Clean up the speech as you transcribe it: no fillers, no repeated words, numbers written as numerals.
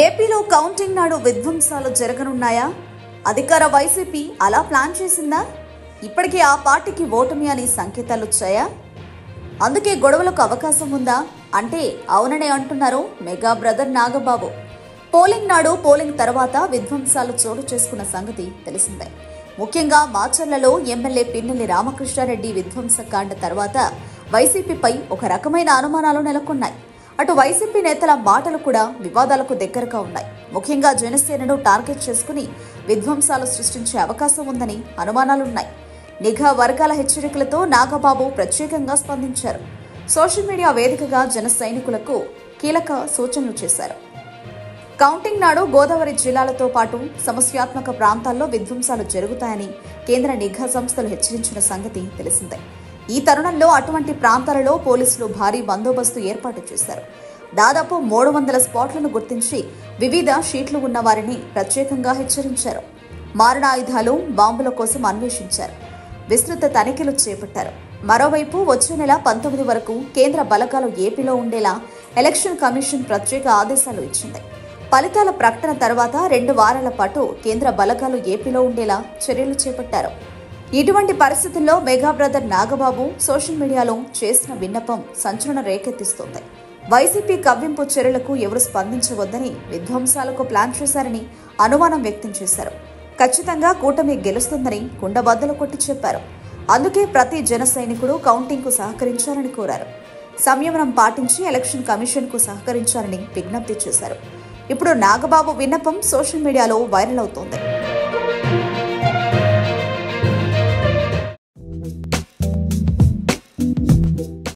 ఏపీలో కౌంటింగ్ నాడు విధ్వంసాలు జరగనున్నాయా? అధికార వైసీపీ అలా ప్లాన్ చేసిందా? ఇప్పటికే ఆ పార్టీకి ఓటమి అని సంకేతాలు వచ్చాయా? అందుకే గొడవలకు అవకాశం ఉందా అంటే అవుననే అంటున్నారు మెగా బ్రదర్ నాగబాబు. పోలింగ్ నాడు, పోలింగ్ తర్వాత విధ్వంసాలు చోటు చేసుకున్న సంగతి తెలిసిందే. ముఖ్యంగా మాచర్లలో ఎమ్మెల్యే పిన్నెల్లి రామకృష్ణారెడ్డి విధ్వంసకాండ తర్వాత వైసీపీపై ఒక రకమైన అనుమానాలు నెలకొన్నాయి. అటు వైసీపీ నేతల మాటలు కూడా వివాదాలకు దగ్గరగా ఉన్నాయి. ముఖ్యంగా జనసేనను టార్గెట్ చేసుకుని విధ్వంసాలు సృష్టించే అవకాశం ఉందని అనుమానాలున్నాయి. నిఘా వర్గాల హెచ్చరికలతో నాగబాబు ప్రత్యేకంగా స్పందించారు. సోషల్ మీడియా వేదికగా జన సైనికులకు కీలక సూచనలు చేశారు. కౌంటింగ్ నాడు గోదావరి జిల్లాలతో పాటు సమస్యాత్మక ప్రాంతాల్లో విధ్వంసాలు జరుగుతాయని కేంద్ర నిఘా సంస్థలు హెచ్చరించిన సంగతి తెలిసిందే. ఈ తరుణంలో అటువంటి ప్రాంతాలలో పోలీసులు భారీ బందోబస్తు ఏర్పాటు చేశారు. దాదాపు 300 స్పాట్లను గుర్తించి వివిధ షీట్లు ఉన్న వారిని ప్రత్యేకంగా హెచ్చరించారు. మారణాయుధాలు, బాంబుల కోసం అన్వేషించారు. విస్తృత తనిఖీలు చేపట్టారు. మరోవైపు వచ్చే నెల 19 వరకు కేంద్ర బలగాలు ఏపీలో ఉండేలా ఎలక్షన్ కమిషన్ ప్రత్యేక ఆదేశాలు ఇచ్చింది. ఫలితాల ప్రకటన తర్వాత 2 వారాల పాటు కేంద్ర బలగాలు ఏపీలో ఉండేలా చర్యలు చేపట్టారు. ఇటువంటి పరిస్థితుల్లో మెగా బ్రదర్ నాగబాబు సోషల్ మీడియాలో చేసిన విన్నపం సంచలనం రేకెత్తిస్తోంది. వైసీపీ కవ్వింపు చర్యలకు ఎవరు స్పందించవద్దని, విధ్వంసాలకు ప్లాన్ చేశారని అనుమానం వ్యక్తం చేశారు. ఖచ్చితంగా కూటమి గెలుస్తుందని కుండబద్దలు కొట్టి చెప్పారు. అందుకే ప్రతి జన సైనికుడు కౌంటింగ్ కు సహకరించాలని కోరారు. సంయమనం పాటించి ఎలక్షన్ కమిషన్ కు సహకరించాలని విజ్ఞప్తి చేశారు. ఇప్పుడు నాగబాబు విన్నపం సోషల్ మీడియాలో వైరల్ అవుతోంది.